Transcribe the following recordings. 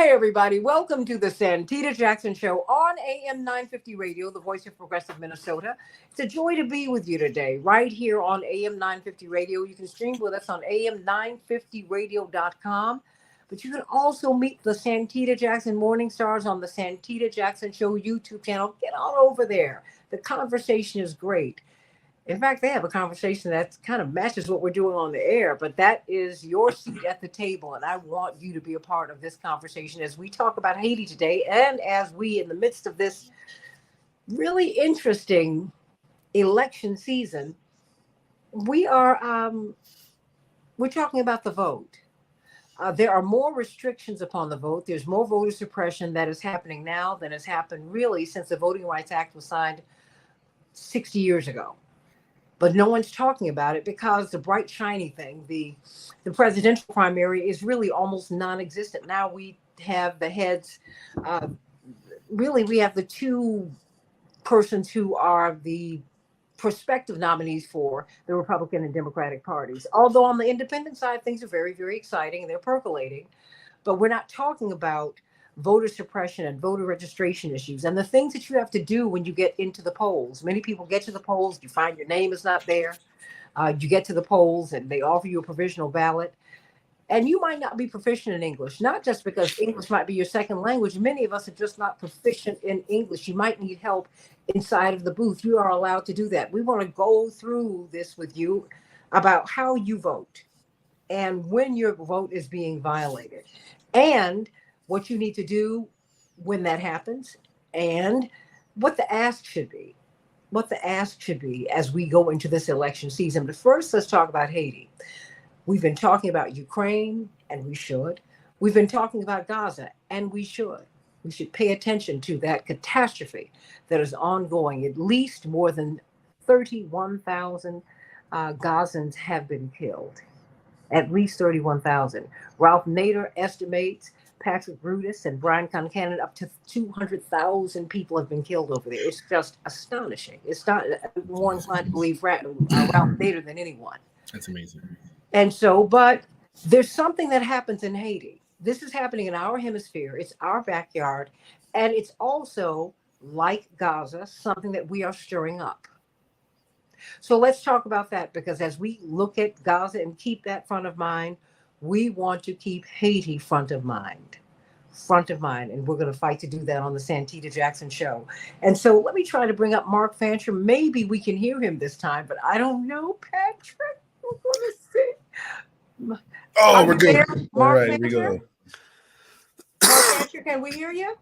Hey, everybody. Welcome to the Santita Jackson Show on AM 950 Radio, the voice of progressive Minnesota. It's a joy to be with you today, right here on AM 950 Radio. You can stream with us on am950radio.com. But you can also meet the Santita Jackson Morning Stars on the Santita Jackson Show YouTube channel. Get on over there. The conversation is great. In fact, they have a conversation that kind of matches what we're doing on the air, but that is your seat at the table. And I want you to be a part of this conversation as we talk about Haiti today. And as we, in the midst of this really interesting election season, we're talking about the vote. There are more restrictions upon the vote. There's more voter suppression that is happening now than has happened really since the Voting Rights Act was signed 60 years ago. But no one's talking about it because the bright, shiny thing, the presidential primary, is really almost non-existent. Now we have the heads, really we have the two persons who are the prospective nominees for the Republican and Democratic parties. Although on the independent side, things are very, very exciting and they're percolating. But we're not talking about voter suppression and voter registration issues and the things that you have to do when you get into the polls. Many people get to the polls, you find your name is not there. You get to the polls and they offer you a provisional ballot. And you might not be proficient in English, not just because English might be your second language. Many of us are just not proficient in English. You might need help inside of the booth. You are allowed to do that. We want to go through this with you about how you vote and when your vote is being violated and what you need to do when that happens, and what the ask should be. What the ask should be as we go into this election season. But first, let's talk about Haiti. We've been talking about Ukraine, and we should. We've been talking about Gaza, and we should. We should pay attention to that catastrophe that is ongoing. At least more than 31,000 Gazans have been killed. At least 31,000. Ralph Nader estimates Patrick Brutus and Brian Concannon, up to 200,000 people have been killed over there. It's just astonishing. It's not more inclined to believe Ralph Nader than anyone. That's amazing. And so, but there's something that happens in Haiti. This is happening in our hemisphere. It's our backyard. And it's also, like Gaza, something that we are stirring up. So let's talk about that, because as we look at Gaza and keep that front of mind, we want to keep Haiti front of mind. And we're going to fight to do that on the Santita Jackson Show. And so let me try to bring up Mark Fancher. Maybe we can hear him this time, but I don't know, Patrick. We're going to see. Oh, we're good. All right, Fancher? we go. Mark Fancher, can we hear you?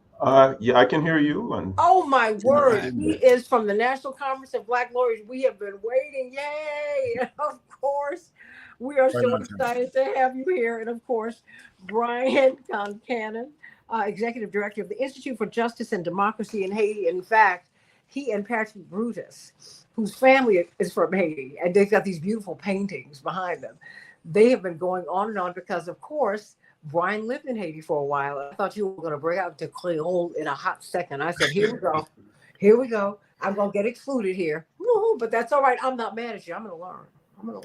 Yeah, I can hear you. And oh my word, he is from the National Conference of Black Lawyers. We have been waiting, yay! And of course, we are so excited to have you here. And of course, Brian Concannon, Executive Director of the Institute for Justice and Democracy in Haiti. In fact, he and Patrick Brutus, whose family is from Haiti, and they've got these beautiful paintings behind them. They have been going on and on because, of course, Brian lived in Haiti for a while. I thought you were going to bring out the Creole in a hot second. I said, here we go. Here we go. I'm going to get excluded here. Woo-hoo, but that's all right. I'm not mad at you. I'm going to learn.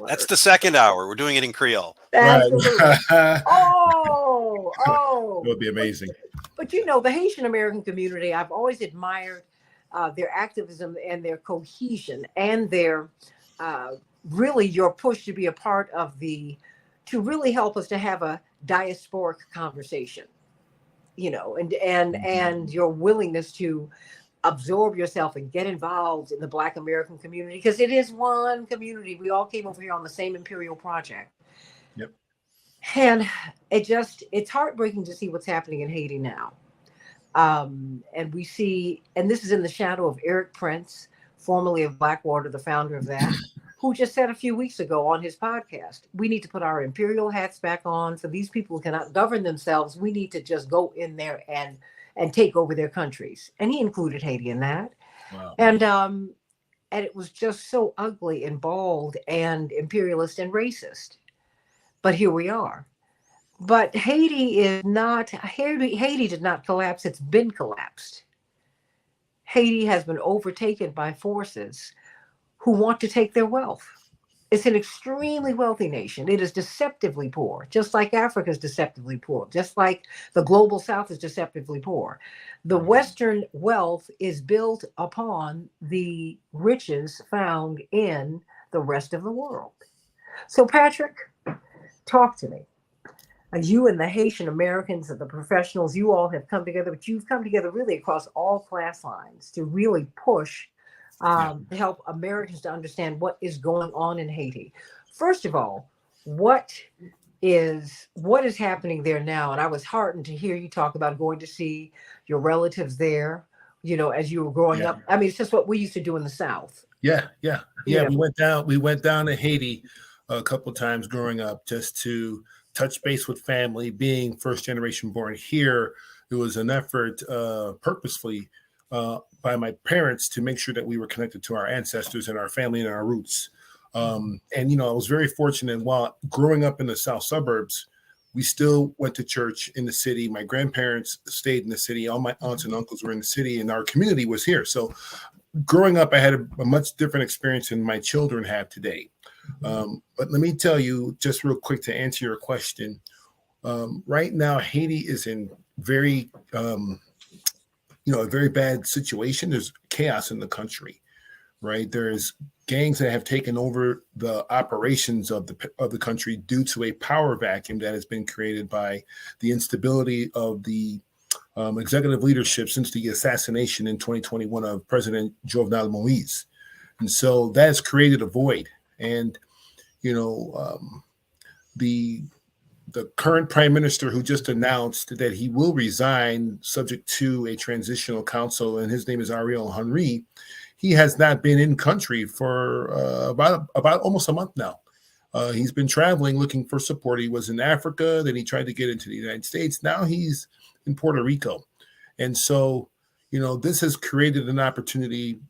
That's the second hour. We're doing it in Creole. Absolutely. Right. Oh. It would be amazing. But you know, the Haitian American community, I've always admired their activism and their cohesion and their really your push to be a part of to really help us to have a diasporic conversation, you know, and your willingness to absorb yourself and get involved in the Black American community, because it is one community. We all came over here on the same imperial project. Yep. And it's heartbreaking to see what's happening in Haiti now. And we see, and this is in the shadow of Eric Prince, formerly of Blackwater, the founder of that, who just said a few weeks ago on his podcast, we need to put our imperial hats back on. For these people who cannot govern themselves, we need to just go in there and take over their countries. And he included Haiti in that. Wow. And it was just so ugly and bald and imperialist and racist. But here we are. But Haiti did not collapse. It's been collapsed. Haiti has been overtaken by forces who want to take their wealth. It's an extremely wealthy nation. It is deceptively poor, just like Africa is deceptively poor, just like the global South is deceptively poor. The Western wealth is built upon the riches found in the rest of the world. So, Patrick, talk to me. You and the Haitian Americans and the professionals, you all have come together, but you've come together really across all class lines to really push to help Americans to understand what is going on in Haiti. First of all, what is happening there now? And I was heartened to hear you talk about going to see your relatives there, as you were growing Yeah. up. I mean, it's just what we used to do in the South. Yeah. Yeah. We went down to Haiti a couple of times growing up just to touch base with family. Being first generation born here, it was an effort purposefully by my parents to make sure that we were connected to our ancestors and our family and our roots. And I was very fortunate. While growing up in the South suburbs, we still went to church in the city. My grandparents stayed in the city. All my aunts and uncles were in the city, and our community was here. So growing up, I had a much different experience than my children have today. But let me tell you, just real quick, to answer your question. Right now, Haiti is in a very bad situation. There's chaos in the country, right? There's gangs that have taken over the operations of the country due to a power vacuum that has been created by the instability of the executive leadership since the assassination in 2021 of President Jovenel Moise. And so that has created a void. And, the current prime minister, who just announced that he will resign subject to a transitional council, and his name is Ariel Henry, he has not been in country for about almost a month now. He's been traveling looking for support. He was in Africa, then he tried to get into the United States. Now he's in Puerto Rico. And so, this has created an opportunity,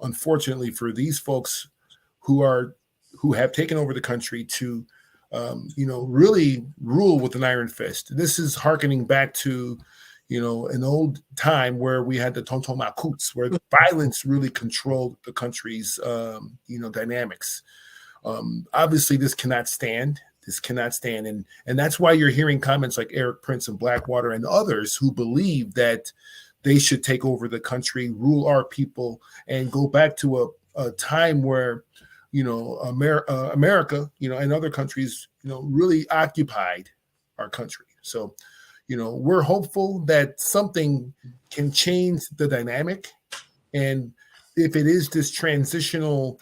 unfortunately, for these folks who have taken over the country to really rule with an iron fist. This is hearkening back to, an old time where we had the Tonton Macoutes, where the violence really controlled the country's, dynamics. Obviously, this cannot stand. And that's why you're hearing comments like Eric Prince and Blackwater and others who believe that they should take over the country, rule our people, and go back to a time where America, and other countries, really occupied our country. So, we're hopeful that something can change the dynamic. And if it is this transitional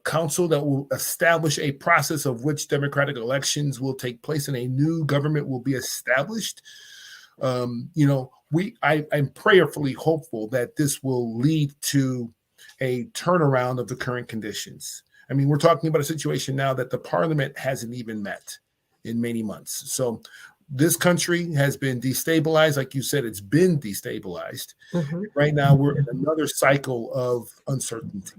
council that will establish a process of which democratic elections will take place and a new government will be established, I'm prayerfully hopeful that this will lead to a turnaround of the current conditions. I mean, we're talking about a situation now that the parliament hasn't even met in many months. So this country has been destabilized. Like you said, it's been destabilized. Mm-hmm. Right now, we're in another cycle of uncertainty.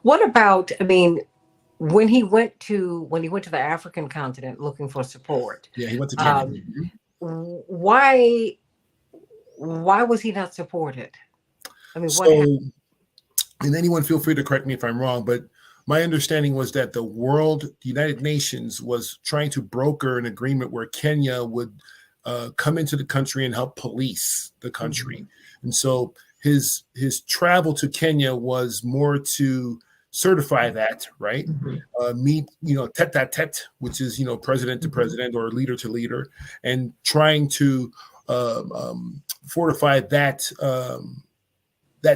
What about, when he went to the African continent looking for support? Yeah, he went to Kenya. Why was he not supported? And anyone feel free to correct me if I'm wrong, but my understanding was that the United Nations was trying to broker an agreement where Kenya would come into the country and help police the country. Mm-hmm. And so his travel to Kenya was more to certify that, right? Mm-hmm. Meet, tete-a-tete, which is, president to president or leader to leader, and trying to fortify that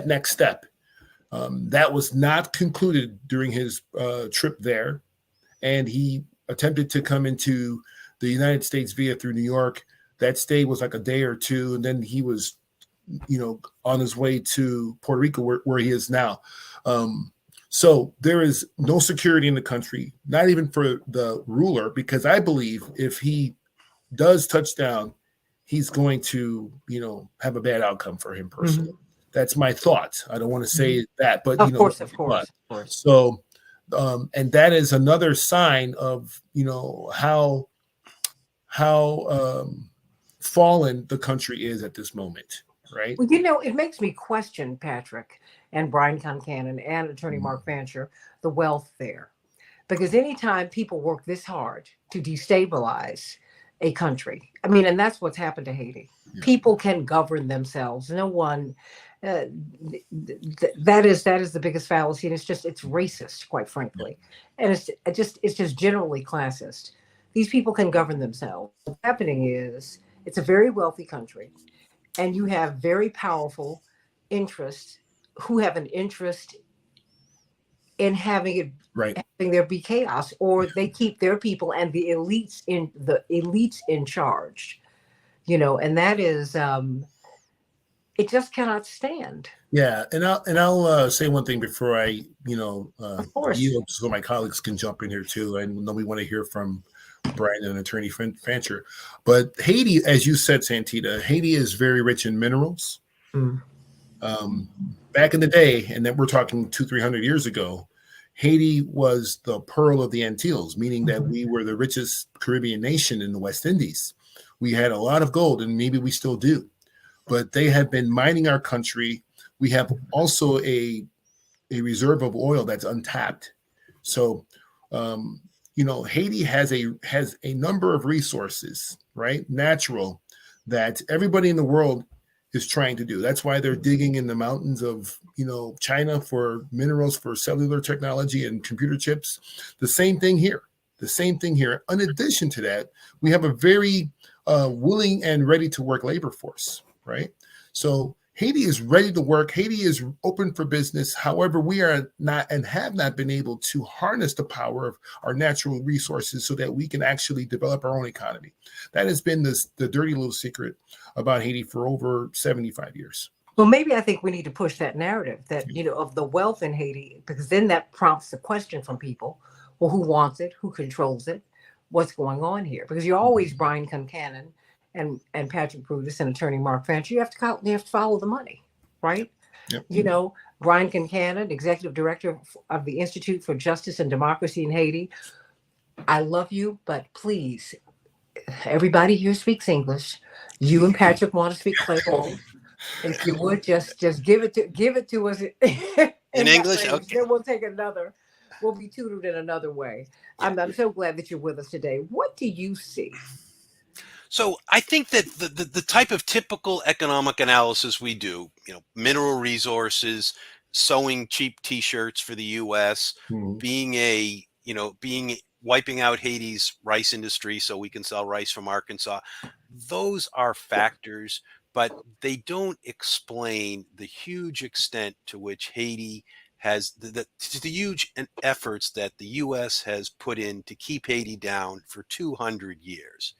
next step. That was not concluded during his trip there. And he attempted to come into the United States through New York. That stay was like a day or two. And then he was, on his way to Puerto Rico, where he is now. So there is no security in the country, not even for the ruler, because I believe if he does touch down, he's going to, have a bad outcome for him personally. Mm-hmm. That's my thought. I don't want to say that, but of course. So, and that is another sign of how fallen the country is at this moment, right? Well, it makes me question, Patrick and Brian Concannon and Attorney Mark Fancher, the wealth there. Because anytime people work this hard to destabilize a country, I mean, and that's what's happened to Haiti. Yeah. People can govern themselves. No one. Uh, that is the biggest fallacy, and it's racist, quite frankly, and it's just generally classist. These people can govern themselves. What's happening is it's a very wealthy country, and you have very powerful interests who have an interest in Right. having there be chaos, or they keep their people and the elites in charge. And that is it just cannot stand. Yeah, and I'll say one thing before I Of course. yield, so my colleagues can jump in here too. I know we want to hear from Brian and Attorney Fancher, but Haiti, as you said, Santita, Haiti is very rich in minerals. Mm. Back in the day, and then we're talking 200-300 years ago, Haiti was the pearl of the Antilles, meaning that we were the richest Caribbean nation in the West Indies. We had a lot of gold, and maybe we still do, but they have been mining our country. We have also a reserve of oil that's untapped. So, Haiti has a number of resources, right? Natural, that everybody in the world is trying to do. That's why they're digging in the mountains of, China for minerals, for cellular technology and computer chips. The same thing here. In addition to that, we have a very willing and ready to work labor force, right? So Haiti is ready to work. Haiti is open for business. However, we are not and have not been able to harness the power of our natural resources so that we can actually develop our own economy. That has been the dirty little secret about Haiti for over 75 years. Well, maybe I think we need to push that narrative that, of the wealth in Haiti, because then that prompts a question from people. Well, who wants it? Who controls it? What's going on here? Because you're always Brian Concannon and Patrick Brutus and attorney Mark Fancher. You have to follow the money, right? Yep. Brian Concannon, executive director of the Institute for Justice and Democracy in Haiti. I love you, but please, everybody here speaks English. You and Patrick want to speak Creole. If you would just give it to us in English, language, okay. then we'll be tutored in another way. I'm so glad that you're with us today. What do you see? So I think that the type of typical economic analysis we do, mineral resources, sewing cheap T-shirts for the U.S., being wiping out Haiti's rice industry so we can sell rice from Arkansas, those are factors, but they don't explain the huge extent to which Haiti has the huge efforts that the U.S. has put in to keep Haiti down for 200 years.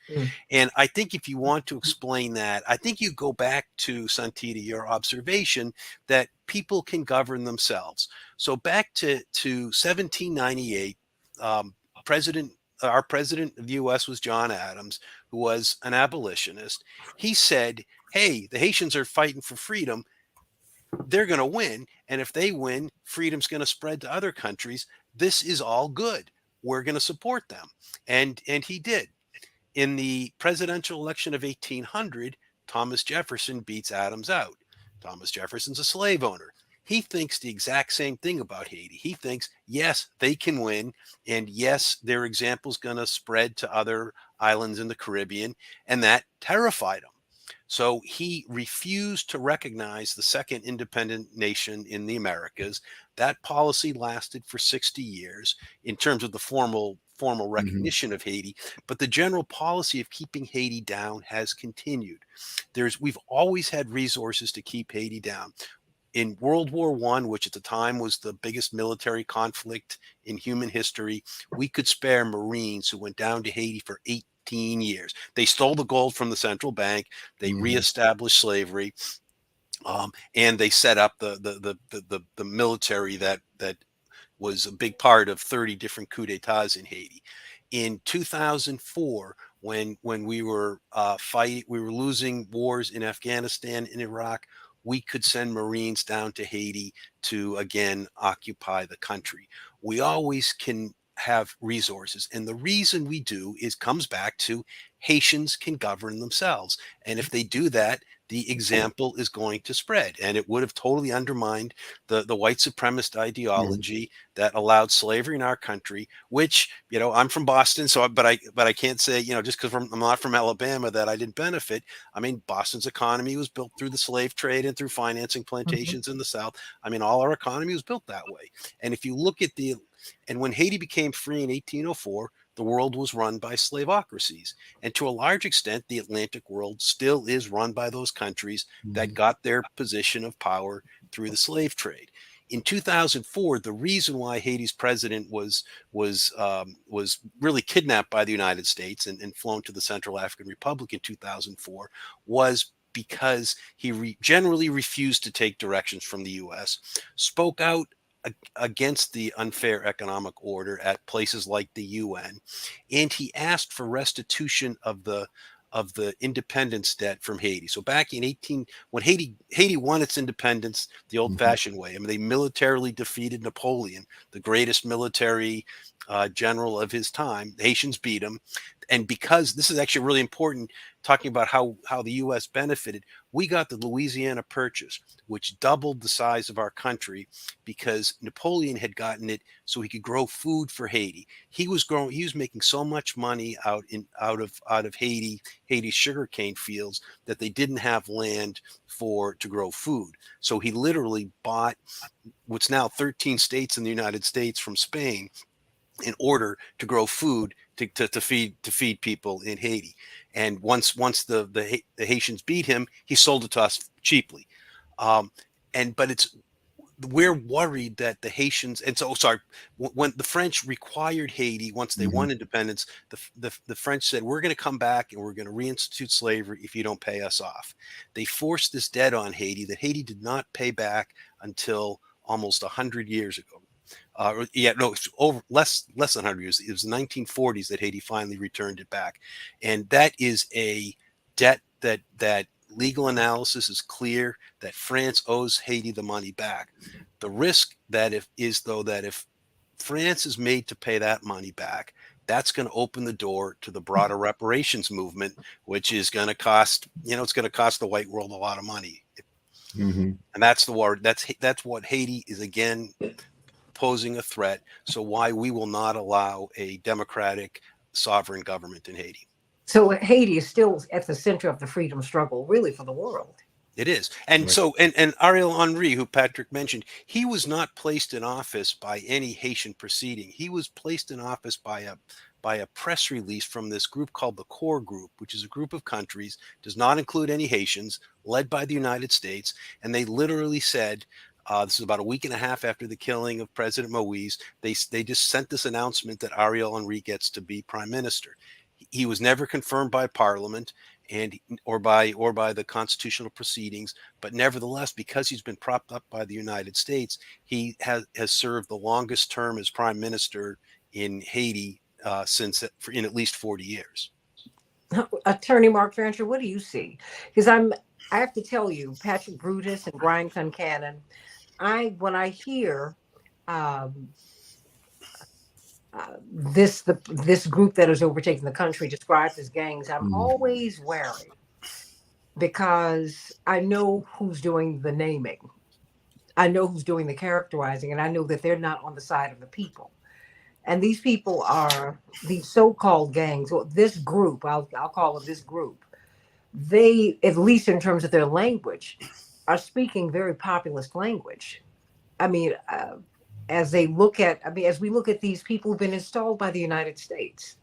And I think if you want to explain that, I think you go back to, Santita, your observation that people can govern themselves. So back to 1798, our president of the U.S. was John Adams, who was an abolitionist. He said, hey, the Haitians are fighting for freedom. They're going to win. And if they win, freedom's going to spread to other countries. This is all good. We're going to support them. And he did. In the presidential election of 1800, Thomas Jefferson beats Adams out. Thomas Jefferson's a slave owner. He thinks the exact same thing about Haiti. He thinks, yes, they can win. And yes, their example's going to spread to other islands in the Caribbean. And that terrified him. So he refused to recognize the second independent nation in the Americas. That policy lasted for 60 years in terms of the formal recognition of Haiti, but the general policy of keeping Haiti down has continued. We've always had resources to keep Haiti down. In World War I, which at the time was the biggest military conflict in human history, we could spare Marines who went down to Haiti for 18 years. They stole the gold from the central bank. They reestablished slavery, and they set up the military that was a big part of 30 different coups d'etats in Haiti. In 2004, when we were we were losing wars in Afghanistan and Iraq, we could send Marines down to Haiti to again occupy the country. We always can have resources, and the reason we do comes back to Haitians can govern themselves. And if they do that, the example is going to spread. And it would have totally undermined the white supremacist ideology that allowed slavery in our country, which, I'm from Boston, but I can't say, just because I'm not from Alabama, that I didn't benefit. I mean, Boston's economy was built through the slave trade and through financing plantations in the South. I mean, all our economy was built that way. And if you look at and when Haiti became free in 1804, the world was run by slavocracies. And to a large extent, the Atlantic world still is run by those countries that got their position of power through the slave trade. In 2004, the reason why Haiti's president was really kidnapped by the United States and flown to the Central African Republic in 2004 was because he generally refused to take directions from the U.S., spoke out against the unfair economic order at places like the UN, and he asked for restitution of the independence debt from Haiti. So back in when Haiti won its independence the old-fashioned way, I mean, they militarily defeated Napoleon, the greatest military general of his time. The Haitians beat him, and because this is actually really important, talking about how the U.S. benefited, we got the Louisiana Purchase, which doubled the size of our country because Napoleon had gotten it so he could grow food for Haiti. He was making so much money out of Haiti's sugarcane fields that they didn't have land to grow food. So he literally bought what's now 13 states in the United States from Spain in order to grow food to feed people in Haiti. And once the Haitians beat him, he sold it to us cheaply. But we're worried that the Haitians, and so sorry, when the French required Haiti, once they won independence, the French said, we're going to come back and we're going to reinstitute slavery if you don't pay us off. They forced this debt on Haiti that Haiti did not pay back until almost 100 years ago. It's over less than 100 years. It was the 1940s that Haiti finally returned it back, and that is a debt that legal analysis is clear that France owes Haiti the money back. The risk if France is made to pay that money back, that's going to open the door to the broader reparations movement, which is going to cost it's going to cost the white world a lot of money. And that's the war. That's what Haiti is again posing a threat. So why we will not allow a democratic sovereign government in Haiti. So Haiti is still at the center of the freedom struggle, really, for the world. It is. And so, and Ariel Henry, who Patrick mentioned, he was not placed in office by any Haitian proceeding. He was placed in office by a press release from this group called the Core Group, which is a group of countries, does not include any Haitians, led by the United States. And they literally said, this is about a week and a half after the killing of President Moise, they just sent this announcement that Ariel Henry gets to be prime minister. He was never confirmed by Parliament or by the constitutional proceedings, but nevertheless, because he's been propped up by the United States, he has served the longest term as prime minister in Haiti in at least 40 years. Attorney Mark Fancher, what do you see? Because I have to tell you, Patrick Brutus and Brian Concannon, when I hear this group that is overtaking the country described as gangs, I'm always wary because I know who's doing the naming. I know who's doing the characterizing, and I know that they're not on the side of the people. And these people are these so-called gangs, or this group, I'll call it this group. They, at least in terms of their language, are speaking very populist language. I mean, as we look at these people who've been installed by the United States,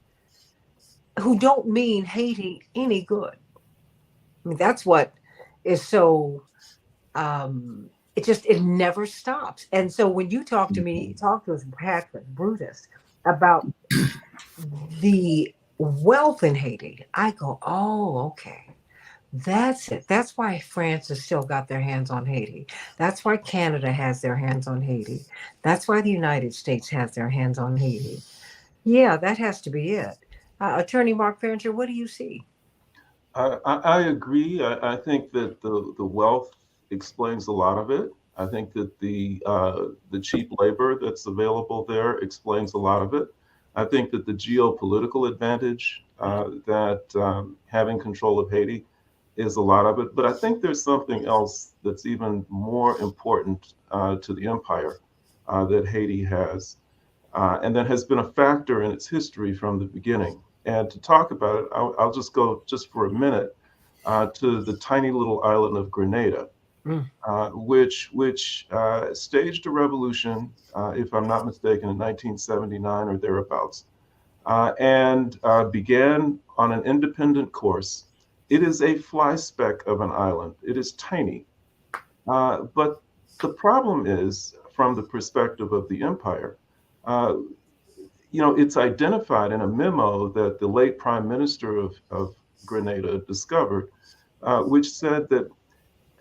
who don't mean Haiti any good. I mean, that's what is so, it never stops. And so when you talk to us, Patrick Brutus, about the wealth in Haiti, I go, oh, okay. That's it. That's why France has still got their hands on Haiti. That's why Canada has their hands on Haiti. That's why the United States has their hands on Haiti. Yeah, that has to be it. Attorney Mark Fancher, what do you see? I agree. I think that the wealth explains a lot of it. I think that the cheap labor that's available there explains a lot of it. I think that the geopolitical advantage that having control of Haiti is a lot of it. But I think there's something else that's even more important to the empire that Haiti has, and that has been a factor in its history from the beginning. And to talk about it, I'll just go just for a minute to the tiny little island of Grenada, Mm. which staged a revolution, if I'm not mistaken, in 1979 or thereabouts, and began on an independent course. It is a fly speck of an island. It is tiny. But the problem is, from the perspective of the empire, uh, it's identified in a memo that the late prime minister of Grenada discovered, which said that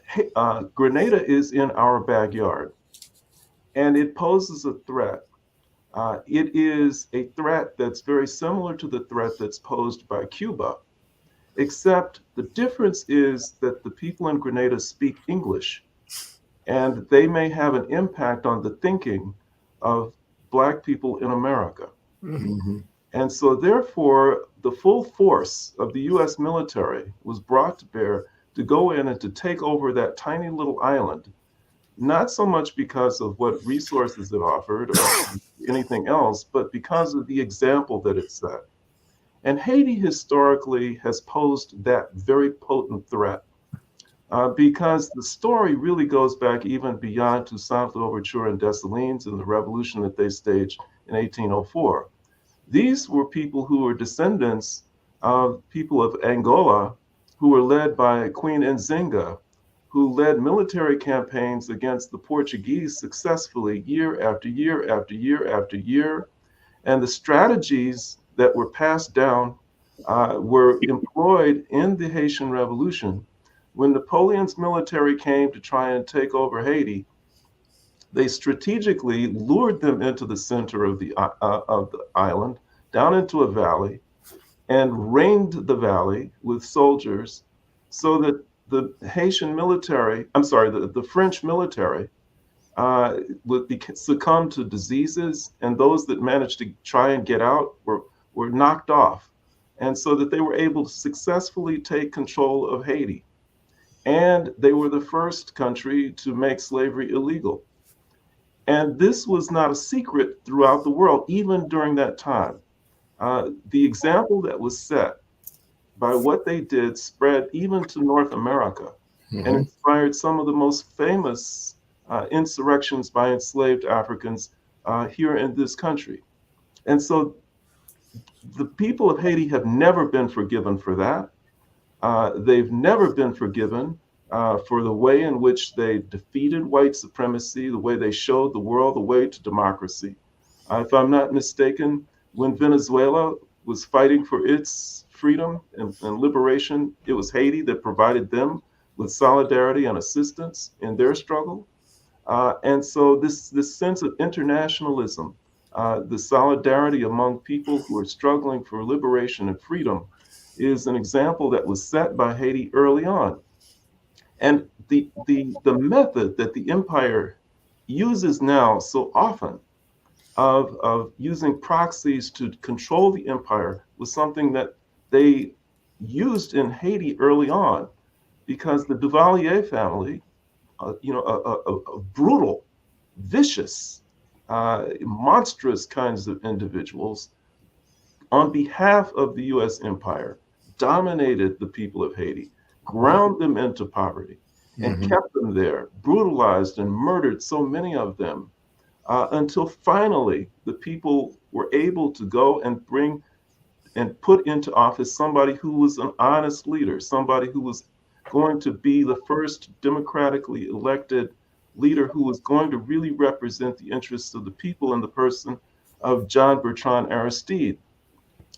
hey, Grenada is in our backyard and it poses a threat. It is a threat that's very similar to the threat that's posed by Cuba, except the difference is that the people in Grenada speak English, and they may have an impact on the thinking of Black people in America. Mhm. And so, therefore, the full force of the US military was brought to bear to go in and to take over that tiny little island, not so much because of what resources it offered or anything else, but because of the example that it set. And Haiti historically has posed that very potent threat. Because the story really goes back even beyond Toussaint Louverture and Dessalines and the revolution that they staged in 1804. These were people who were descendants of people of Angola who were led by Queen Nzinga, who led military campaigns against the Portuguese successfully year after year after year after year. And the strategies that were passed down were employed in the Haitian Revolution. When Napoleon's military came to try and take over Haiti, they strategically lured them into the center of the island, down into a valley, and ringed the valley with soldiers so that the Haitian military, I'm sorry, the French military would succumb to diseases, and those that managed to try and get out were knocked off. And so that they were able to successfully take control of Haiti. And they were the first country to make slavery illegal. And this was not a secret throughout the world, even during that time. The example that was set by what they did spread even to North America and Mhm. inspired some of the most famous insurrections by enslaved Africans here in this country. And so the people of Haiti have never been forgiven for that. They've never been forgiven for the way in which they defeated white supremacy, the way they showed the world the way to democracy. If I'm not mistaken, when Venezuela was fighting for its freedom and liberation, it was Haiti that provided them with solidarity and assistance in their struggle. And so this sense of internationalism, the solidarity among people who are struggling for liberation and freedom is an example that was set by Haiti early on. And the method that the empire uses now so often of using proxies to control the empire was something that they used in Haiti early on, because the Duvalier family, a brutal, vicious, monstrous kinds of individuals, on behalf of the US empire, dominated the people of Haiti, ground them into poverty, and Mhm. kept them there, brutalized and murdered so many of them, until finally the people were able to go and bring and put into office somebody who was an honest leader, somebody who was going to be the first democratically elected leader who was going to really represent the interests of the people in the person of John Bertrand Aristide.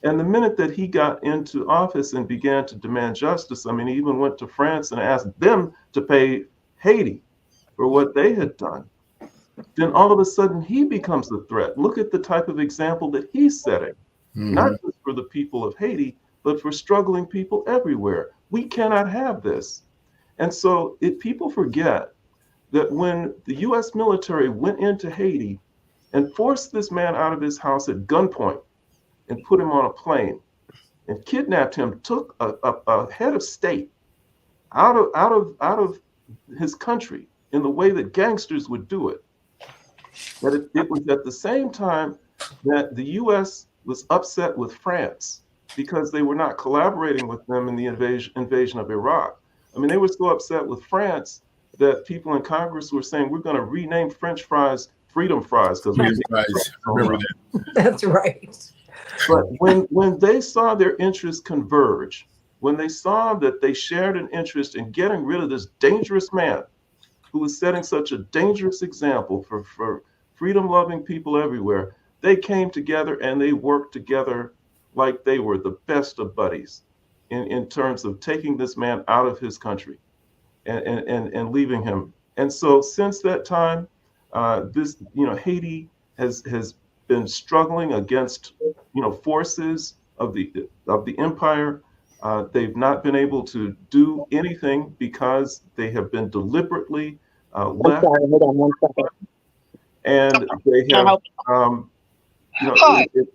And the minute that he got into office and began to demand justice, I mean, he even went to France and asked them to pay Haiti for what they had done. Then all of a sudden he becomes a threat. Look at the type of example that he's setting, not Mhm. just for the people of Haiti, but for struggling people everywhere. We cannot have this. And so if people forget that when the US military went into Haiti and forced this man out of his house at gunpoint, and put him on a plane and kidnapped him, took a head of state out of his country in the way that gangsters would do it. That it was at the same time that the U.S. was upset with France because they were not collaborating with them in the invasion of Iraq. I mean, they were so upset with France that people in Congress were saying, we're going to rename French fries freedom fries because Freedom fries. Remember that. That's right. But when they saw their interests converge, when they saw that they shared an interest in getting rid of this dangerous man who was setting such a dangerous example for freedom-loving people everywhere, they came together and they worked together like they were the best of buddies in terms of taking this man out of his country and leaving him. And so since that time, Haiti has been struggling against forces of the empire. They've not been able to do anything because they have been deliberately left. Sorry, hold on one second. And they have,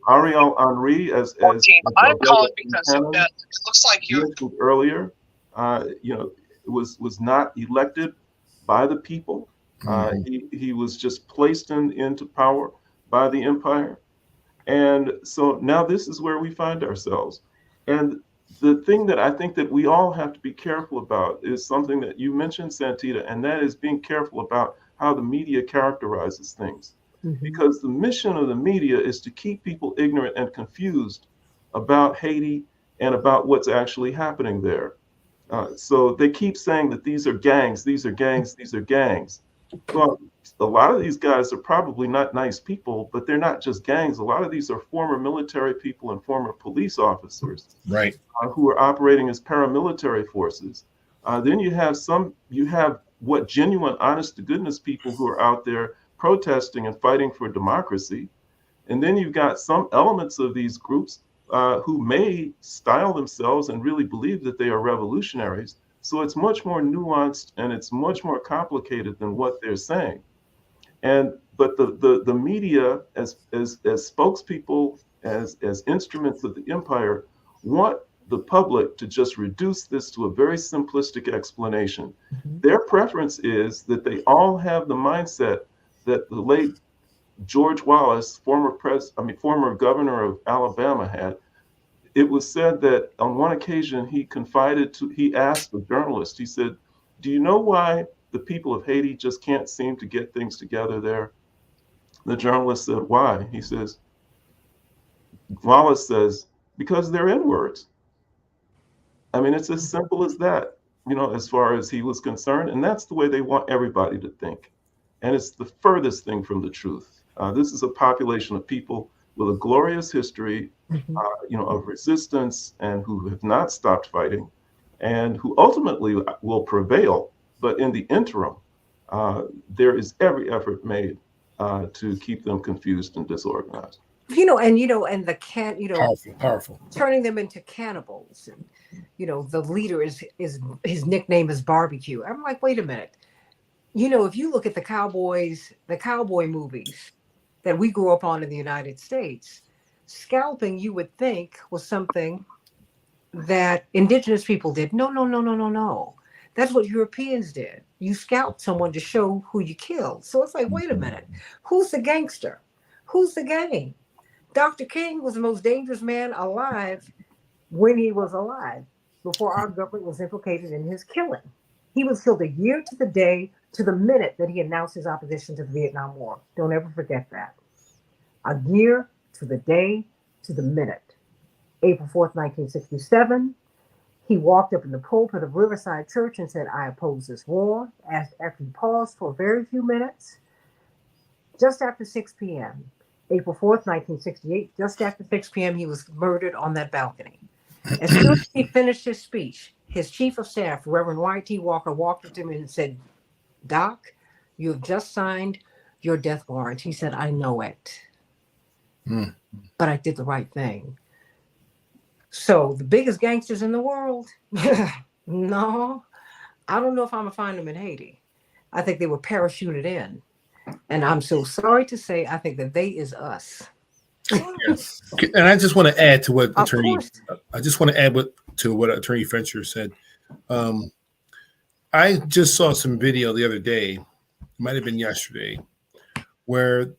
Ariel Henry, as I'm calling because it looks like you mentioned earlier, was not elected by the people. He was just placed into power by the empire. And so now this is where we find ourselves. And the thing that I think that we all have to be careful about is something that you mentioned, Santita, and that is being careful about how the media characterizes things. Mm-hmm. Because the mission of the media is to keep people ignorant and confused about Haiti and about what's actually happening there. So they keep saying that these are gangs, these are gangs, these are gangs. Well, a lot of these guys are probably not nice people, but they're not just gangs. A lot of these are former military people and former police officers, right, who are operating as paramilitary forces. Then you have what genuine, honest to goodness people who are out there protesting and fighting for democracy. And then you've got some elements of these groups who may style themselves and really believe that they are revolutionaries. So it's much more nuanced and it's much more complicated than what they're saying. But the media, as spokespeople, as instruments of the empire, want the public to just reduce this to a very simplistic explanation. Mm-hmm. Their preference is that they all have the mindset that the late George Wallace, former governor of Alabama, had. It was said that on one occasion he asked a journalist, he said, "Do you know why the people of Haiti just can't seem to get things together there?" The journalist said, "Why?" He says, Wallace says, "Because they're N-words." I mean, it's as simple as that, as far as he was concerned. And that's the way they want everybody to think. And it's the furthest thing from the truth. This is a population of people with a glorious history, of resistance, and who have not stopped fighting, and who ultimately will prevail. But in the interim, there is every effort made to keep them confused and disorganized. And powerful, turning them into cannibals. And the leader is his nickname is Barbecue. I'm like, wait a minute. If you look at the cowboy movies that we grew up on in the United States, scalping, you would think, was something that indigenous people did. No. That's what Europeans did. You scalped someone to show who you killed. So it's like, wait a minute. Who's the gangster? Who's the gang? Dr. King was the most dangerous man alive when he was alive, before our government was implicated in his killing. He was killed a year to the day, to the minute that he announced his opposition to the Vietnam War. Don't ever forget that. A year to the day, to the minute. April 4th, 1967, he walked up in the pulpit of Riverside Church and said, "I oppose this war." After he paused for a very few minutes, just after 6 p.m., April 4th, 1968, just after 6 p.m., he was murdered on that balcony. As soon as he finished his speech, his chief of staff, Reverend Y.T. Walker, walked up to him and said, "Doc, you have just signed your death warrant." He said, "I know it, but I did the right thing." So the biggest gangsters in the world, no, I don't know if I'm going to find them in Haiti. I think they were parachuted in. And I'm so sorry to say, I think that they is us. Yes. Okay, and I just want to add to what Of Attorney. course. I just want to add to what Attorney Frencher said. I just saw some video the other day, might have been yesterday, where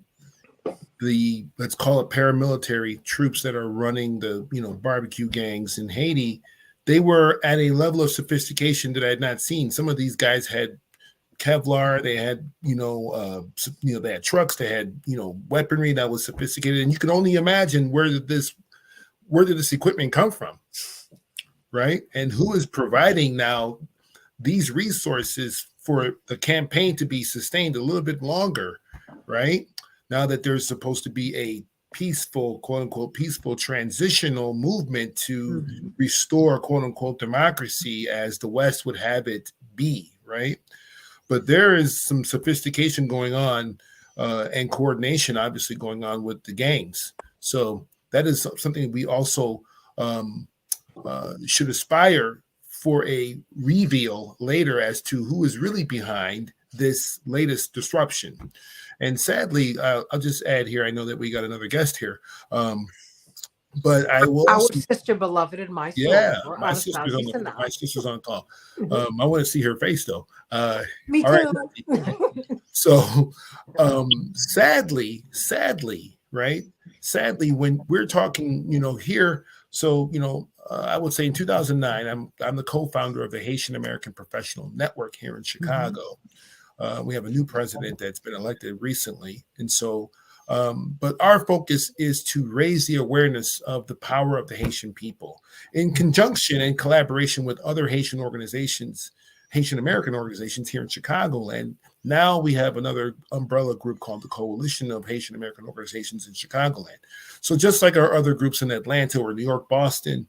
the, let's call it, paramilitary troops that are running the barbecue gangs in Haiti, they were at a level of sophistication that I had not seen. Some of these guys had Kevlar, they had they had trucks, they had weaponry that was sophisticated, and you can only imagine where did this equipment come from, right? And who is providing now these resources for the campaign to be sustained a little bit longer, right? Now that there's supposed to be a peaceful, quote unquote, peaceful transitional movement to restore, quote unquote, democracy as the West would have it be, right? But there is some sophistication going on and coordination obviously going on with the gangs. So that is something we also should aspire for a reveal later as to who is really behind this latest disruption. And sadly, I'll just add here, I know that we got another guest here, but I will Our also, sister beloved and my yeah, soul. my sister's on call. I want to see her face though. Me all too. right. So sadly, right? Sadly, when we're talking, here, so I would say in 2009, I'm the co-founder of the Haitian American Professional Network here in Chicago. We have a new president that's been elected recently, and so but our focus is to raise the awareness of the power of the Haitian people in conjunction and collaboration with other Haitian organizations, Haitian American organizations here in Chicagoland. Now we have another umbrella group called the Coalition of Haitian American Organizations in Chicagoland. So just like our other groups in Atlanta or New York, Boston,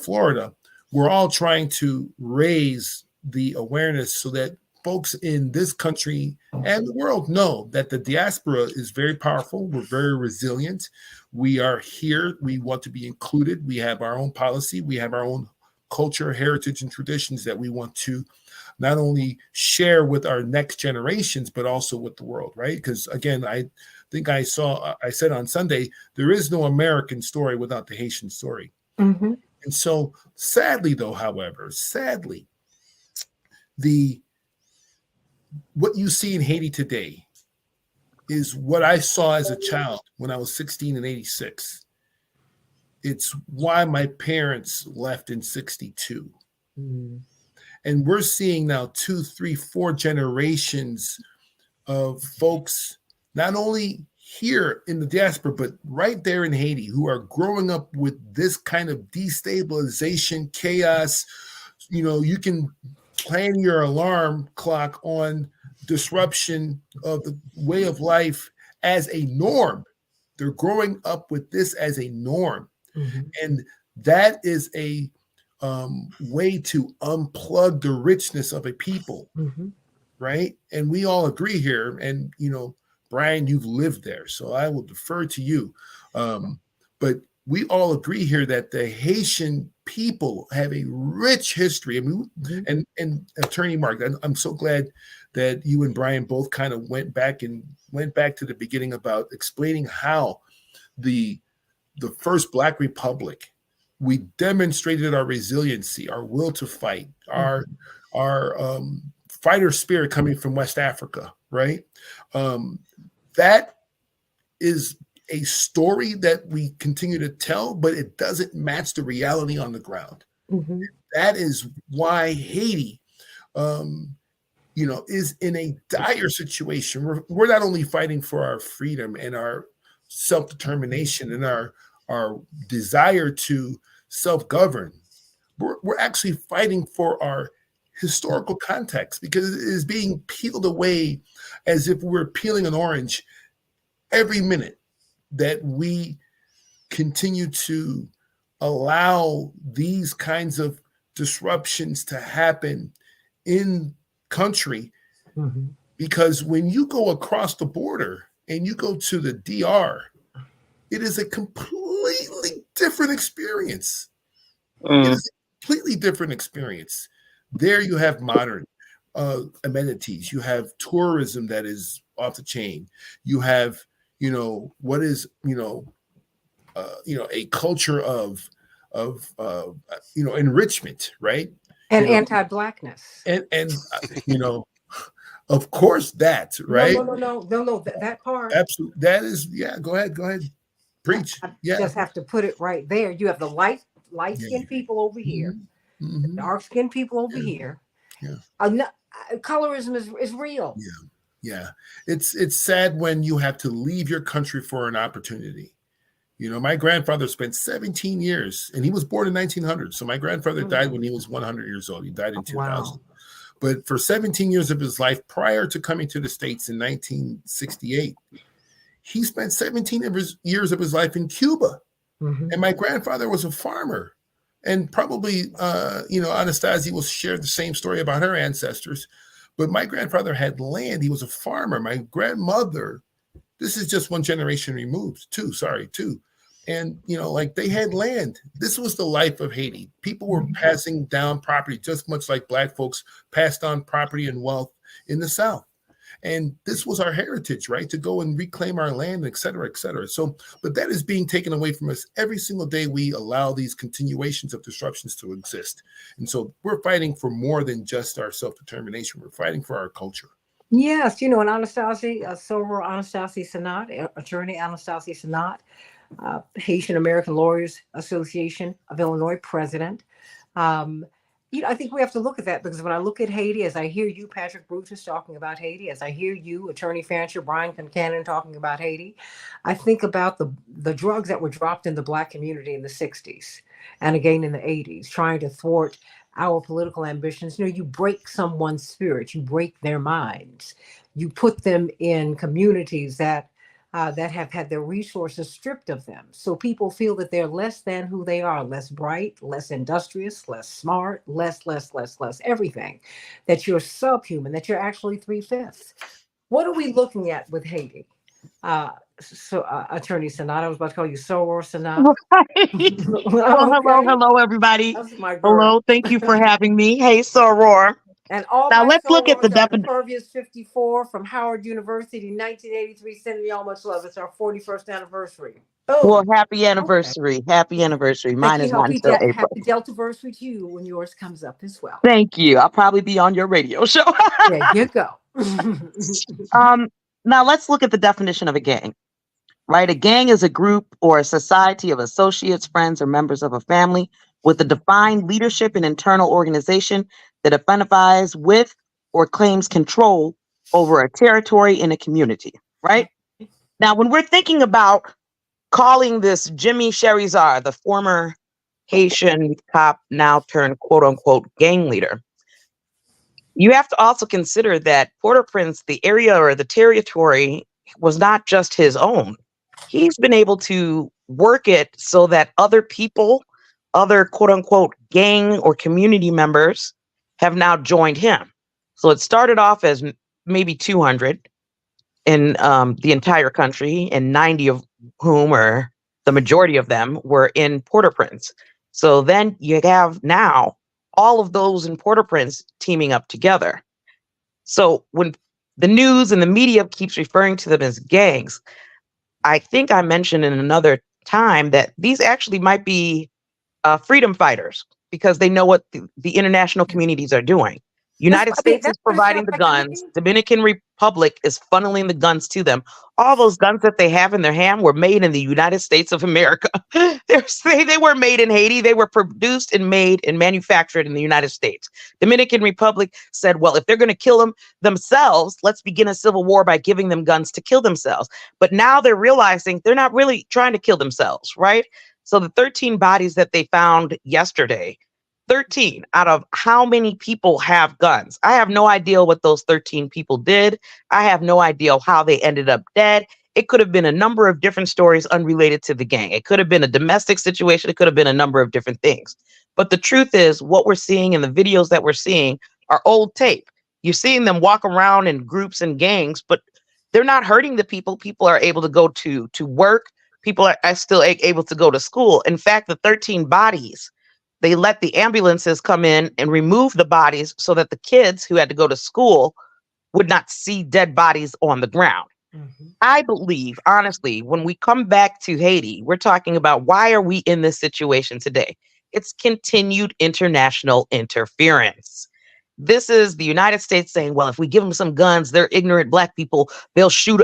Florida, we're all trying to raise the awareness so that folks in this country and the world know that the diaspora is very powerful. We're very resilient. We are here. We want to be included. We have our own policy. We have our own culture, heritage, and traditions that we want to not only share with our next generations, but also with the world, right? Because again, I think I said on Sunday, there is no American story without the Haitian story. And so sadly, though, however, what you see in Haiti today is what I saw as a child when I was 16 in 86. It's why my parents left in 62. And we're seeing now 2, 3, 4 generations of folks, not only here in the diaspora, but right there in Haiti, who are growing up with this kind of destabilization, chaos. You can plan your alarm clock on disruption of the way of life as a norm. They're growing up with this as a norm. And that is a way to unplug the richness of a people, right? And we all agree here. And, Brian, you've lived there, so I will defer to you. But we all agree here that the Haitian people have a rich history. I mean, and Attorney Mark, I'm so glad that you and Brian both kind of went back to the beginning about explaining how the first Black Republic, we demonstrated our resiliency, our will to fight, our fighter spirit coming from West Africa, right? That is a story that we continue to tell, but it doesn't match the reality on the ground. That is why Haiti, is in a dire situation. We're not only fighting for our freedom and our self-determination and our desire to self-govern. We're actually fighting for our historical context, because it is being peeled away as if we're peeling an orange every minute that we continue to allow these kinds of disruptions to happen in country. Because when you go across the border and you go to the DR, it is a completely different experience. It is a completely different experience. There you have modern amenities. You have tourism that is off the chain. You have, what is, a culture of enrichment, right? And You know, anti-blackness. and of course that, right? No, that part. Absolutely, that is, yeah. Go ahead, preach. I Yeah, just have to put it right there. You have the light-skinned yeah. people over here, the Hmm. dark-skinned people over Yeah, here. yeah, Colorism is real. yeah, yeah. It's sad when you have to leave your country for an opportunity. My grandfather spent 17 years, and he was born in 1900. So my grandfather died when he was 100 years old. He died in 2000. Wow. But for 17 years of his life, prior to coming to the States in 1968, he spent 17 years of his life in Cuba. Mm-hmm. And my grandfather was a farmer. And probably, Anastasia will share the same story about her ancestors. But my grandfather had land. He was a farmer. My grandmother, this is just one generation removed, two. And, they had land. This was the life of Haiti. People were passing down property, just much like Black folks passed on property and wealth in the South. And this was our heritage, right? To go and reclaim our land, et cetera, et cetera. So, but that is being taken away from us every single day. We allow these continuations of disruptions to exist. And so we're fighting for more than just our self-determination. We're fighting for our culture. Yes, and Anastasia, Soror Anastasia Sanat, attorney Anastasia Sanat, Haitian American Lawyers Association of Illinois president. I think we have to look at that, because when I look at Haiti, as I hear you, Patrick Brutus, talking about Haiti, as I hear you, Attorney Fancher, Brian Concannon, talking about Haiti, I think about the drugs that were dropped in the Black community in the 60s and again in the 80s, trying to thwart our political ambitions. You break someone's spirit, you break their minds, you put them in communities that have had their resources stripped of them. So people feel that they're less than who they are, less bright, less industrious, less smart, less everything, that you're subhuman, that you're actually 3/5. What are we looking at with Haiti? Attorney Sanat, I was about to call you Soror Sanat. Right. Well, hello, everybody. That's my girl. Hello, thank you for having me. Hey, Soror. And all Now my let's look at the sorors are definition. Pervious 54 from Howard University, 1983. Sending y'all much love. It's our 41st anniversary. Well, Oh, happy anniversary. okay. Happy anniversary. Mine Thank is you. not until April. Happy Deltaversary to you when yours comes up as well. Thank you. I'll probably be on your radio show. There you go. Now let's look at the definition of a gang. Right? A gang is a group or a society of associates, friends, or members of a family with a defined leadership and internal organization that identifies with or claims control over a territory in a community. Right? Now, when we're thinking about calling this Jimmy Sherizar, the former Haitian cop, now turned quote unquote gang leader, you have to also consider that Port-au-Prince, the area or the territory, was not just his own. He's been able to work it so that other people, other quote unquote gang or community members, have now joined him. So it started off as maybe 200 in the entire country, and 90 of whom, or the majority of them, were in Port-au-Prince. So then you have now all of those in Port-au-Prince teaming up together. So when the news and the media keeps referring to them as gangs, I think I mentioned in another time that these actually might be freedom fighters, because they know what the international communities are doing. United States is providing the guns. Dominican Republic is funneling the guns to them. All those guns that they have in their hand were made in the United States of America. They were made in Haiti. They were produced and made and manufactured in the United States. Dominican Republic said, well, if they're going to kill them themselves, let's begin a civil war by giving them guns to kill themselves. But now they're realizing they're not really trying to kill themselves, right? So the 13 bodies that they found yesterday, 13 out of how many people have guns? I have no idea what those 13 people did. I have no idea how they ended up dead. It could have been a number of different stories unrelated to the gang. It could have been a domestic situation. It could have been a number of different things. But the truth is, what we're seeing in the videos that we're seeing are old tape. You're seeing them walk around in groups and gangs, but they're not hurting the people. People are able to go to work. People are still able to go to school. In fact, the 13 bodies, they let the ambulances come in and remove the bodies so that the kids who had to go to school would not see dead bodies on the ground. Mhm. I believe, honestly, when we come back to Haiti, we're talking about why are we in this situation today? It's continued international interference. This is the United States saying, well, if we give them some guns, they're ignorant black people, they'll shoot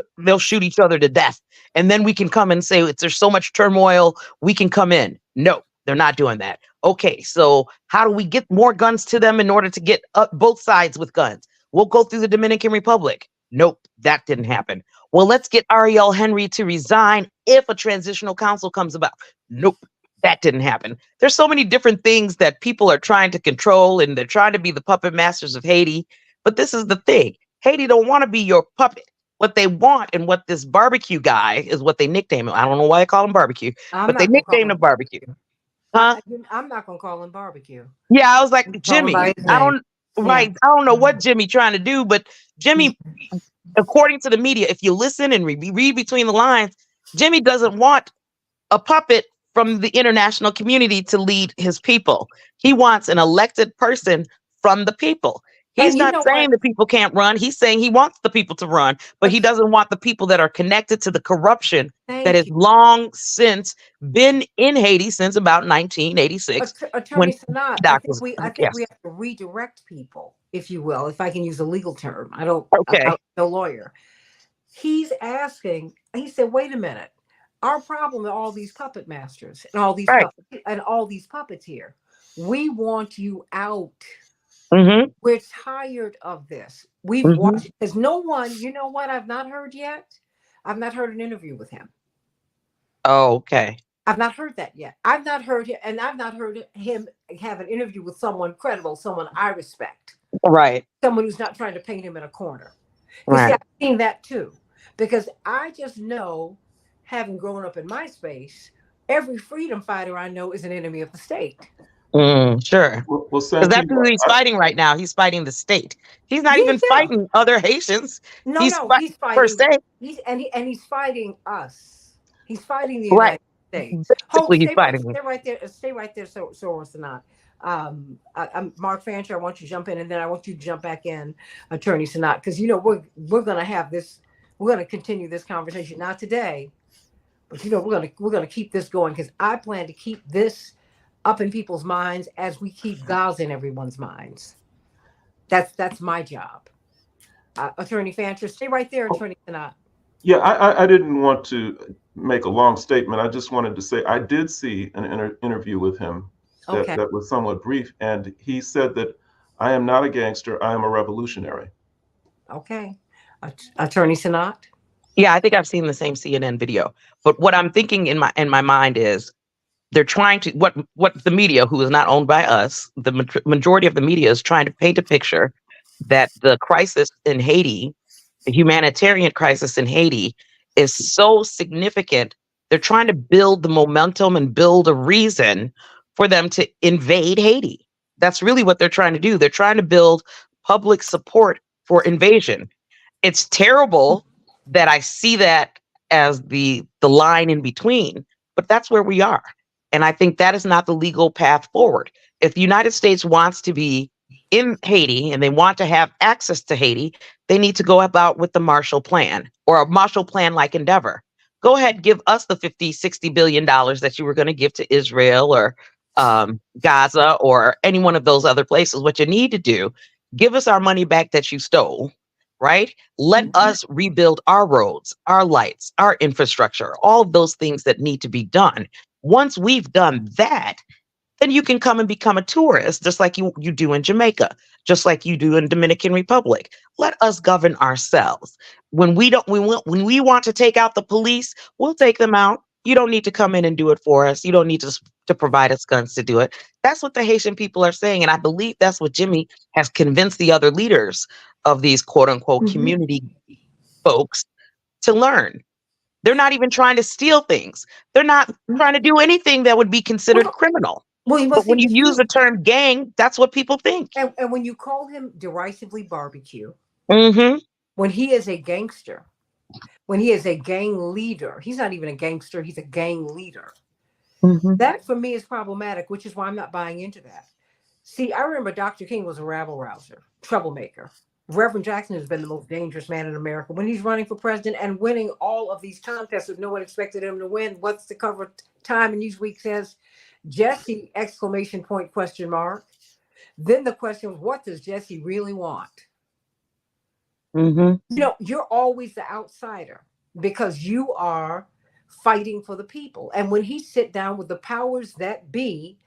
each other to death. And then we can come and say, it's, there's so much turmoil, we can come in. No, they're not doing that. Okay, so how do we get more guns to them in order to get up both sides with guns? We'll go through the Dominican Republic. Nope, that didn't happen. Well, let's get Ariel Henry to resign if a transitional council comes about. Nope, that didn't happen. There's so many different things that people are trying to control, and they're trying to be the puppet masters of Haiti. But this is the thing. Haiti don't want to be your puppet. What they want, and what this barbecue guy is, what they nickname him. I don't know why they call him barbecue, I'm but they not gonna call nicknamed him him barbecue. barbecue. Huh? I'm not gonna call him barbecue. Yeah, I was like, Call him by Jimmy. his I name. don't Yeah. right. I don't know what Jimmy trying to do, but Jimmy, according to the media, if you listen and read between the lines, Jimmy doesn't want a puppet from the international community to lead his people. He wants an elected person from the people. He's And you not know saying what? the people can't run. He's saying he wants the people to run, but he doesn't want the people that are connected to the corruption that has Thank you. long since been in Haiti since about 1986 when Attorney Sanat, I doctors. think we Yes. have to redirect people, if you will, if I can use a legal term. Okay. I'm no lawyer. He's asking, he said, wait a minute. Our problem are all these puppet masters and Right. all these puppets here. We want you out. Mm-hmm. We're tired of this. We've Mm-hmm. watched. There's no one. You know what? I've not heard yet. I've not heard an interview with him. Oh, okay. I've not heard that yet. I've not heard him, and I've not heard him have an interview with someone credible, someone I respect, Right. someone who's not trying to paint him in a corner. Because see, Right. I've seen that too. Because I just know, having grown up in my space, every freedom fighter I know is an enemy of the state. Sure. Well, Because that's who Santita, he's fighting right now. He's fighting the state. He's not Yeah, even yeah. fighting other Haitians. No, He's no, fighting he's per fighting. se. He's fighting us. He's fighting the Right. United States. Hope, Basically, he's fighting. stay right there, so it's not. I'm Mark Fancher. I want you to jump in, and then I want you to jump back in, Attorney Sanat, because you know we're gonna have this. We're gonna continue this conversation, not today, but you know we're gonna keep this going because I plan to keep this up in people's minds as we keep Gaza in everyone's minds. That's my job. Attorney Fancher, stay right there, Attorney Sanat. yeah, I didn't want to make a long statement. I just wanted to say I did see an interview with him Okay. that was somewhat brief, and he said that I am not a gangster, I am a revolutionary. Okay. Attorney Sanat. Yeah, I think I've seen the same CNN video. But what I'm thinking in my mind is they're trying to what the media, who is not owned by us, the majority of the media is trying to paint a picture that the crisis in Haiti, the humanitarian crisis in Haiti, is so significant. They're trying to build the momentum and build a reason for them to invade Haiti. That's really what they're trying to do. They're trying to build public support for invasion. It's terrible that I see that as the line in between, but that's where we are. And I think that is not the legal path forward. If the United States wants to be in Haiti and they want to have access to Haiti, they need to go about with the Marshall Plan or a Marshall Plan like endeavor. Go ahead, give us the 50, $60 billion that you were going to give to Israel or Gaza or any one of those other places. What you need to do, give us our money back that you stole, right? Let us rebuild our roads, our lights, our infrastructure, all of those things that need to be done. Once we've done that, then you can come and become a tourist, just like you do in Jamaica, just like you do in Dominican Republic. Let us govern ourselves. When we want to take out the police, we'll take them out. You don't need to come in and do it for us. You don't need to provide us guns to do it. That's what the Haitian people are saying, and I believe that's what Jimmy has convinced the other leaders of these quote unquote community folks to learn. They're not even trying to steal things. They're not trying to do anything that would be considered Well, criminal. well, you But must see when you the use the truth. term gang, that's what people think. And when you call him derisively barbecue, Mm-hmm. when he is a gangster, when he is a gang leader, he's not even a gangster, he's a gang leader. Mm-hmm. That for me is problematic, which is why I'm not buying into that. See, I remember Dr. King was a rabble rouser, troublemaker. Reverend Jackson has been the most dangerous man in America. When he's running for president and winning all of these contests that no one expected him to win, what's the cover time in Newsweek says? Jesse, exclamation point, question mark. Then the question was, what does Jesse really want? Mm-hmm. You know, you're always the outsider because you are fighting for the people. And when he sit down with the powers that be,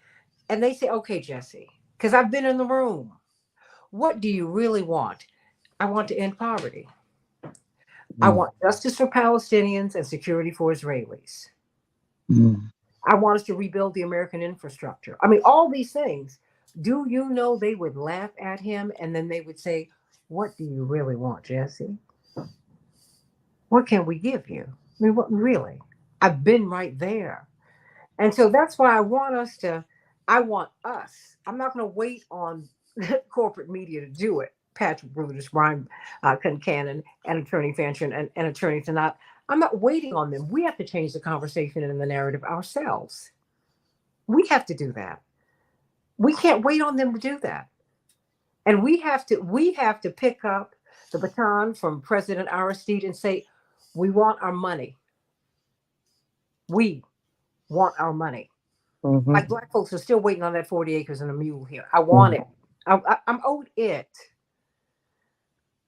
and they say, okay, Jesse, because I've been in the room, what do you really want? I want to end poverty. I want justice for Palestinians and security for Israelis. I want us to rebuild the American infrastructure. I mean, all these things. Do you know they would laugh at him and then they would say, what do you really want, Jesse? What can we give you? I mean, what really? I've been right there. And so that's why I want us. I'm not going to wait on corporate media to do it. Patrick Brutus, Brian Concannon, and Attorney Fancher and Attorney Tanat. I'm not waiting on them. We have to change the conversation and the narrative ourselves. We have to do that. We can't wait on them to do that. And we have to pick up the baton from President Aristide and say, we want our money. We want our money. Mm-hmm. Like Black folks are still waiting on that 40 acres and a mule here. I want it. I'm owed it.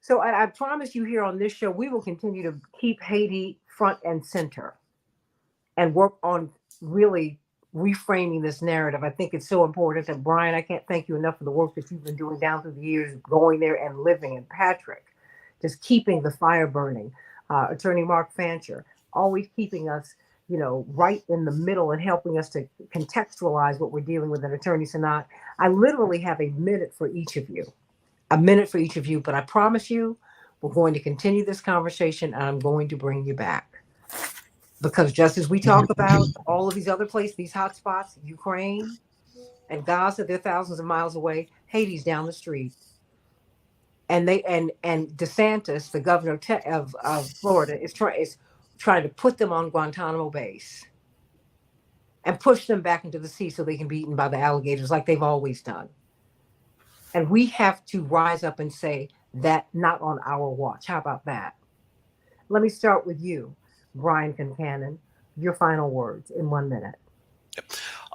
So I promise you here on this show, we will continue to keep Haiti front and center and work on really reframing this narrative. I think it's so important. And Brian, I can't thank you enough for the work that you've been doing down through the years, going there and living. And Patrick, just keeping the fire burning. Attorney Mark Fancher, always keeping us, right in the middle and helping us to contextualize what we're dealing with. And Attorney Sanat, I literally have a minute for each of you. But I promise you, we're going to continue this conversation and I'm going to bring you back. Because just as we talk about all of these other places, these hot spots, Ukraine and Gaza, they're thousands of miles away. Haiti's down the street. And DeSantis, the governor of Florida, is trying to put them on Guantanamo base and push them back into the sea so they can be eaten by the alligators like they've always done. And we have to rise up and say that not on our watch. How about that? Let me start with you, Brian Concannon. Your final words in 1 minute.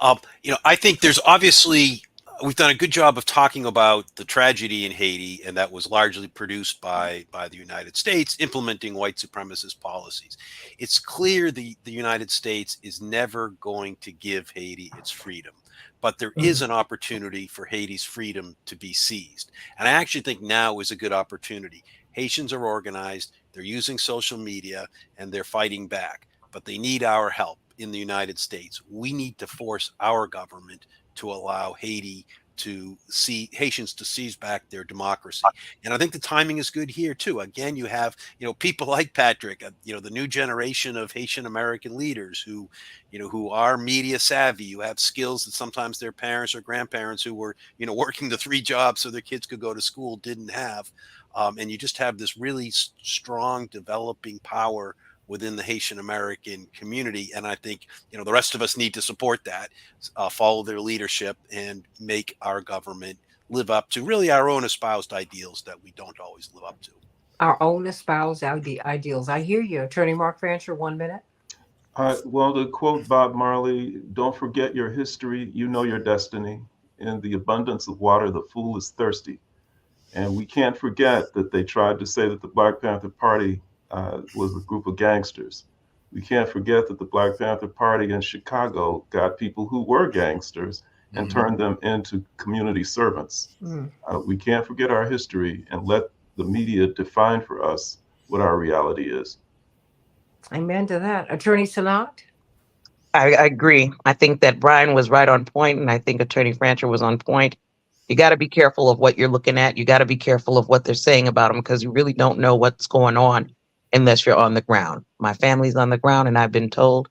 I think there's obviously, we've done a good job of talking about the tragedy in Haiti, and that was largely produced by the United States implementing white supremacist policies. It's clear the United States is never going to give Haiti its freedom. But there is an opportunity for Haiti's freedom to be seized. And I actually think now is a good opportunity. Haitians are organized, they're using social media, and they're fighting back. But they need our help in the United States. We need to force our government to allow Haitians to seize back their democracy. And I think the timing is good here too. Again, you have, people like Patrick, the new generation of Haitian American leaders who are media savvy, who have skills that sometimes their parents or grandparents who were, working the 3 jobs so their kids could go to school didn't have. And you just have this really strong developing power within the Haitian American community. And I think, the rest of us need to support that, follow their leadership and make our government live up to really our own espoused ideals that we don't always live up to. Our own espoused ideals. I hear you. Attorney Mark Fancher, 1 minute. Well, to quote Bob Marley, don't forget your history, you know your destiny. In the abundance of water, the fool is thirsty. And we can't forget that they tried to say that the Black Panther Party was a group of gangsters. We can't forget that the Black Panther Party in Chicago got people who were gangsters and turned them into community servants. We can't forget our history and let the media define for us what our reality is. Amen to that. Attorney Sanat? I agree. I think that Brian was right on point, and I think Attorney Fancher was on point. You got to be careful of what you're looking at. You got to be careful of what they're saying about them because you really don't know what's going on unless you're on the ground. My family's on the ground, and I've been told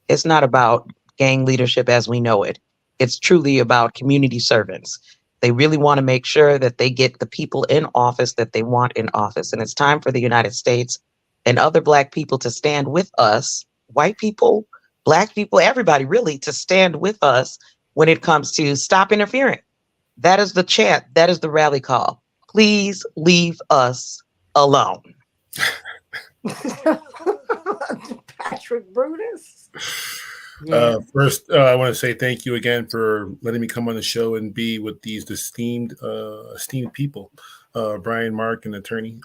it's not about gang leadership as we know it. It's truly about community servants. They really want to make sure that they get the people in office that they want in office. And it's time for the United States and other Black people to stand with us, white people, Black people, everybody really, to stand with us when it comes to stop interfering. That is the chant. That is the rally call. please leave us alone. Patrick Brutus. Yeah. First, I want to say thank you again for letting me come on the show and be with these esteemed people, Brian, Mark, and attorney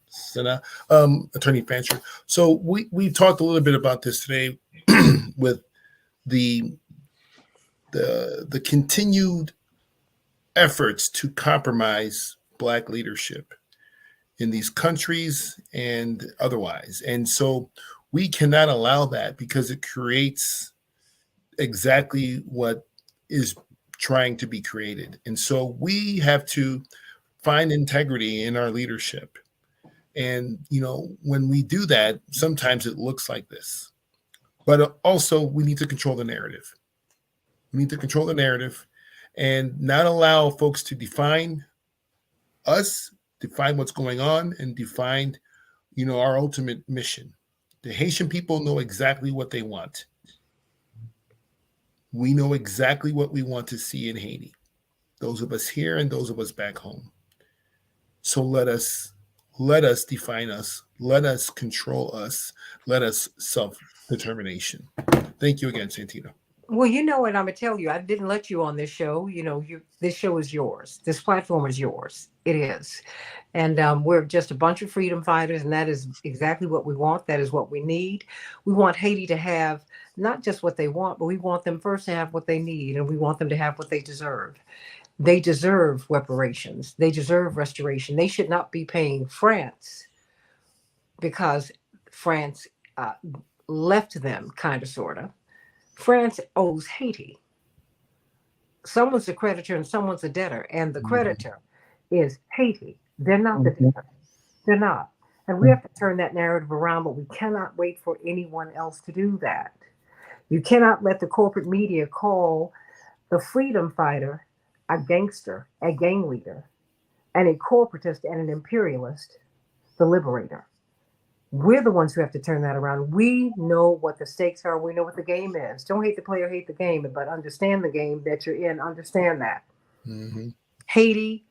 Senna, attorney Fancher. So we talked a little bit about this today with the continued efforts to compromise Black leadership in these countries and otherwise. And so we cannot allow that, because it creates exactly what is trying to be created. And so we have to find integrity in our leadership. And, when we do that, sometimes it looks like this. But also, we need to control the narrative. We need to control the narrative and not allow folks to define us, define what's going on, and define, our ultimate mission. The Haitian people know exactly what they want. We know exactly what we want to see in Haiti, those of us here and those of us back home. So let us define us. Let us control us. Let us self-determination. Thank you again, Santita. Well, you know what I'm gonna tell you. I didn't let you on this show. This show is yours. This platform is yours. It is, and we're just a bunch of freedom fighters, and that is exactly what we want. That is what we need. We want Haiti to have not just what they want, but we want them first to have what they need, and we want them to have what they deserve. They deserve reparations. They deserve restoration. They should not be paying France because France left them, kind of, sort of. France owes Haiti. Someone's a creditor and someone's a debtor, and the creditor is Haiti. They're not the debtor. They're not. And we have to turn that narrative around, but we cannot wait for anyone else to do that. You cannot let the corporate media call the freedom fighter a gangster, a gang leader, and a corporatist and an imperialist, the liberator. We're the ones who have to turn that around. We know what the stakes are. We know what the game is. Don't hate the player, hate the game, but understand the game that you're in. Understand that. Mm-hmm. Haiti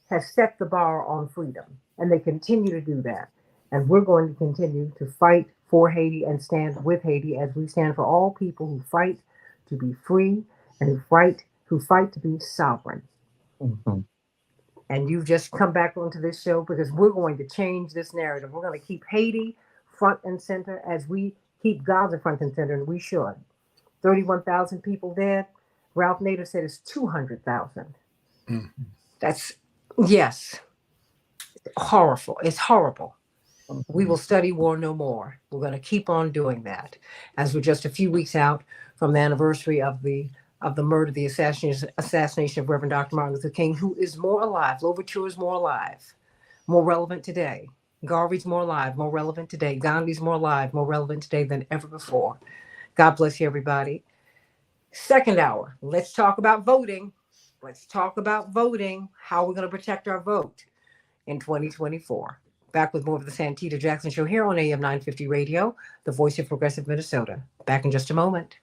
has set the bar on freedom, and they continue to do that. And we're going to continue to fight for Haiti and stand with Haiti as we stand for all people who fight to be free and who fight to be sovereign. Mm-hmm. And you've just come back onto this show because we're going to change this narrative. We're going to keep Haiti front and center as we keep Gaza front and center, and we should. 31,000 people dead. Ralph Nader said it's 200,000. Mm. That's, yes, horrible. It's horrible. We will study war no more. We're going to keep on doing that as we're just a few weeks out from the anniversary of the murder, the assassination of Reverend Dr. Martin Luther King, who is more alive. Louverture is more alive, more relevant today. Garvey's more alive, more relevant today. Gandhi's more alive, more relevant today than ever before. God bless you, everybody. Second hour, let's talk about voting. Let's talk about voting, how we're going to protect our vote in 2024. Back with more of the Santita Jackson Show here on AM 950 Radio, the voice of progressive Minnesota. Back in just a moment.